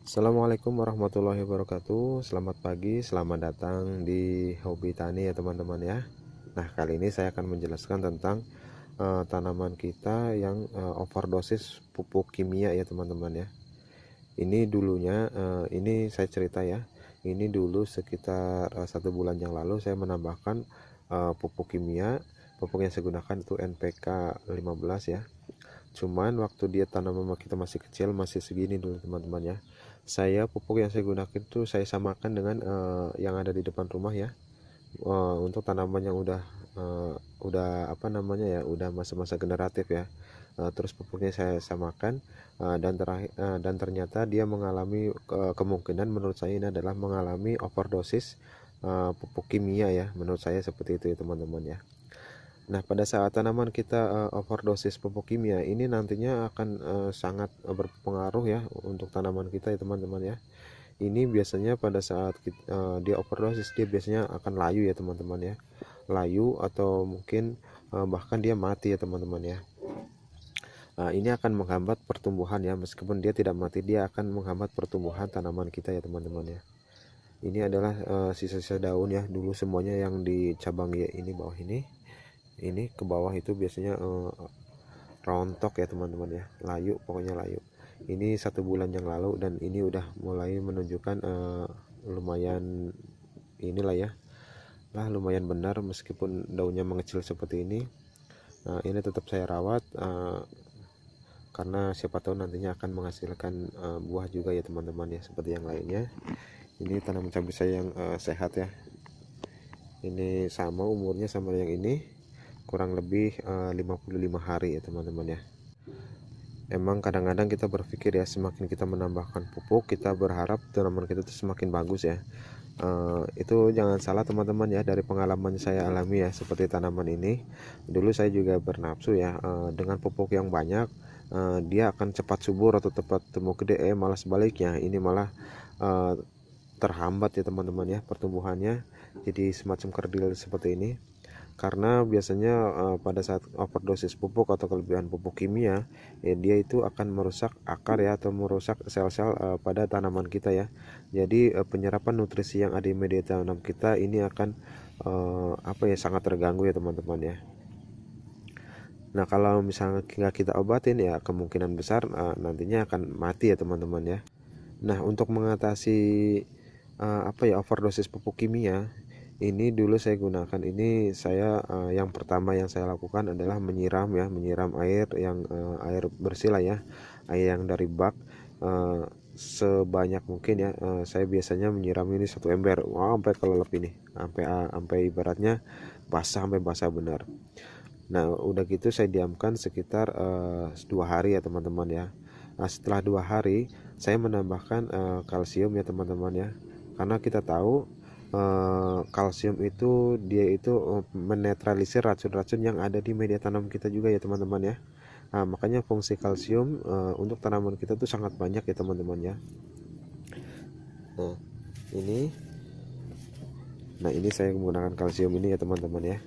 Assalamualaikum warahmatullahi wabarakatuh. Selamat pagi, selamat datang di Hobi Tani ya teman-teman ya. Nah, kali ini saya akan menjelaskan tentang tanaman kita yang overdosis pupuk kimia ya teman-teman ya. Ini dulunya, ini saya cerita ya. Ini dulu sekitar 1 bulan yang lalu saya menambahkan pupuk kimia. Pupuk yang saya gunakan itu NPK 15 ya. Cuman waktu dia tanaman kita masih kecil, masih segini dulu teman-teman ya, saya pupuk yang saya gunakan itu saya samakan dengan yang ada di depan rumah ya. Untuk tanaman yang udah apa namanya ya, udah masa-masa generatif ya. Terus pupuknya saya samakan, dan ternyata dia mengalami kemungkinan, menurut saya ini adalah mengalami overdosis pupuk kimia ya, menurut saya seperti itu ya teman-teman ya. Nah, pada saat tanaman kita overdosis pupuk kimia, ini nantinya akan sangat berpengaruh ya untuk tanaman kita ya teman-teman ya. Ini biasanya pada saat dia overdosis, dia biasanya akan layu ya teman-teman ya. Layu atau mungkin bahkan dia mati ya teman-teman ya. Ini akan menghambat pertumbuhan ya, meskipun dia tidak mati, dia akan menghambat pertumbuhan tanaman kita ya teman-teman ya. Ini adalah sisa-sisa daun ya, dulu semuanya yang di cabang ya ini bawah ini ke bawah itu biasanya rontok ya teman-teman ya, layu, pokoknya layu. Ini 1 bulan yang lalu dan ini udah mulai menunjukkan lumayan inilah ya, lumayan benar meskipun daunnya mengecil seperti ini. Ini tetap saya rawat karena siapa tahu nantinya akan menghasilkan buah juga ya teman-teman ya, seperti yang lainnya. Ini tanaman cabai saya yang sehat ya, ini sama umurnya sama yang ini, kurang lebih 55 hari ya teman-teman ya. Emang kadang-kadang kita berpikir ya, semakin kita menambahkan pupuk, kita berharap tanaman kita itu semakin bagus ya. Itu jangan salah teman-teman ya, dari pengalaman saya alami ya, seperti tanaman ini. Dulu saya juga bernafsu ya, dengan pupuk yang banyak dia akan cepat subur atau cepat tumbuh gede, malah sebaliknya, ini malah terhambat ya teman-teman ya, pertumbuhannya jadi semacam kerdil seperti ini. Karena biasanya pada saat overdosis pupuk atau kelebihan pupuk kimia ya, dia itu akan merusak akar ya, atau merusak sel-sel pada tanaman kita ya. Jadi penyerapan nutrisi yang ada di media tanam kita ini akan apa ya, sangat terganggu ya teman-teman ya. Nah, kalau misalnya nggak kita obatin ya, kemungkinan besar nantinya akan mati ya teman-teman ya. Nah, untuk mengatasi apa ya, overdosis pupuk kimia, ini dulu saya gunakan, ini saya yang pertama yang saya lakukan adalah menyiram ya, menyiram air yang air bersih lah ya, air yang dari bak, sebanyak mungkin ya. Saya biasanya menyiram ini 1 ember, wah, sampai kelelep ini, sampai ibaratnya basah, sampai basah benar. Nah, udah gitu saya diamkan sekitar 2 hari ya teman-teman ya. Nah, setelah 2 hari saya menambahkan kalsium ya teman-teman ya, karena kita tahu kalsium itu dia itu menetralisir racun-racun yang ada di media tanam kita juga ya teman-teman ya. Nah, makanya fungsi kalsium untuk tanaman kita tuh sangat banyak ya teman-teman ya. Nah, ini saya menggunakan kalsium ini ya teman-teman ya,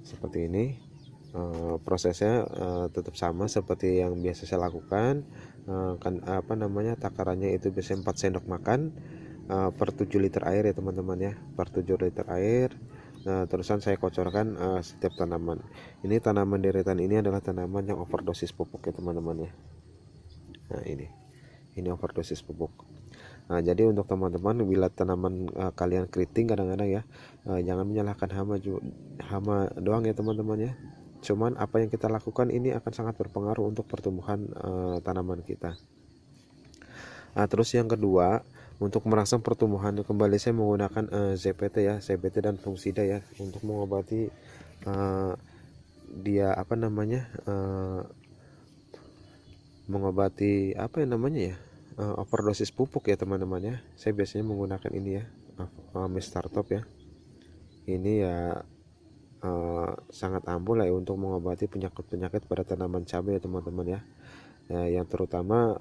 seperti ini. Prosesnya tetap sama seperti yang biasa saya lakukan. Kan apa namanya, takarannya itu biasanya 4 sendok makan per 7 liter air ya teman-teman ya, per 7 liter air. Nah, terusan saya kocorkan setiap tanaman. Ini tanaman deretan ini adalah tanaman yang overdosis pupuk ya teman-teman ya. Nah, ini overdosis pupuk. Nah, jadi untuk teman-teman, bila tanaman kalian keriting kadang-kadang ya, jangan menyalahkan hama doang ya teman-teman ya. Cuman apa yang kita lakukan ini akan sangat berpengaruh untuk pertumbuhan tanaman kita. Nah, terus yang kedua, untuk merangsang pertumbuhan kembali, saya menggunakan ZPT ya, ZPT dan fungisida ya, untuk mengobati dia apa namanya, mengobati apa yang namanya ya, overdosis pupuk ya teman-teman ya. Saya biasanya menggunakan ini ya, Mr. Top ya. Ini ya sangat ampuh lah ya untuk mengobati penyakit-penyakit pada tanaman cabai ya teman-teman ya. Yang terutama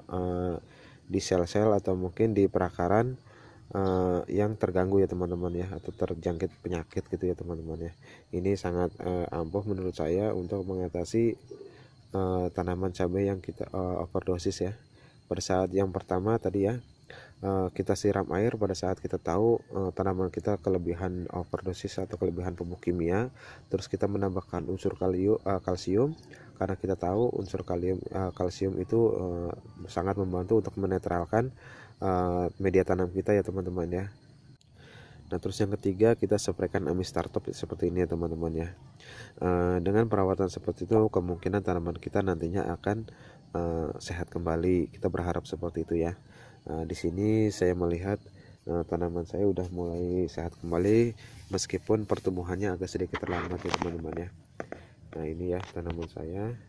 di sel-sel atau mungkin di perakaran yang terganggu ya teman-teman ya, atau terjangkit penyakit gitu ya teman-teman ya. Ini sangat ampuh menurut saya untuk mengatasi tanaman cabai yang kita overdosis ya. pada saat yang pertama tadi ya, kita siram air pada saat kita tahu tanaman kita kelebihan overdosis atau kelebihan pupuk kimia, terus kita menambahkan unsur kalsium, karena kita tahu unsur kalsium itu sangat membantu untuk menetralkan media tanam kita ya teman-teman ya. Nah terus yang ketiga, kita spraykan Amistar Top seperti ini ya teman-teman ya. Dengan perawatan seperti itu kemungkinan tanaman kita nantinya akan sehat kembali, kita berharap seperti itu ya. Di sini saya melihat tanaman saya udah mulai sehat kembali, meskipun pertumbuhannya agak sedikit terlambat ya teman-teman ya. Nah ini ya tanaman saya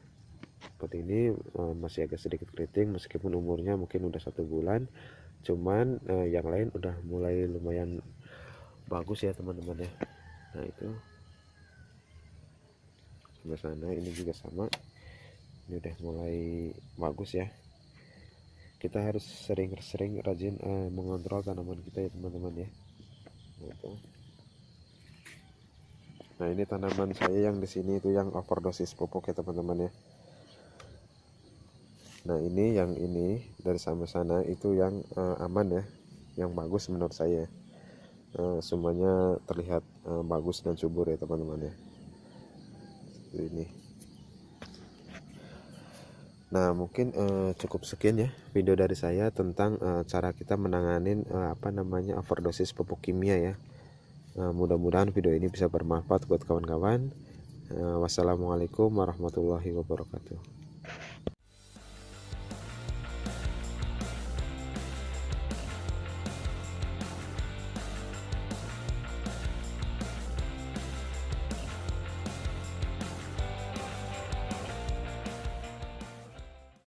seperti ini, masih agak sedikit keriting meskipun umurnya mungkin udah 1 bulan, cuman yang lain udah mulai lumayan bagus ya teman-teman ya. Nah itu sebelah sana ini juga sama, ini udah mulai bagus ya. Kita harus sering-sering rajin mengontrol tanaman kita ya teman-teman ya. Nah ini tanaman saya yang di sini itu yang overdosis pupuk ya teman-teman ya. Nah ini yang ini dari sana itu yang aman ya, yang bagus menurut saya. Semuanya terlihat bagus dan subur ya teman-teman ya. Ini. Nah mungkin cukup sekian ya video dari saya tentang cara kita menanganin overdosis pupuk kimia ya. Mudah-mudahan video ini bisa bermanfaat buat kawan-kawan. Wassalamualaikum warahmatullahi wabarakatuh.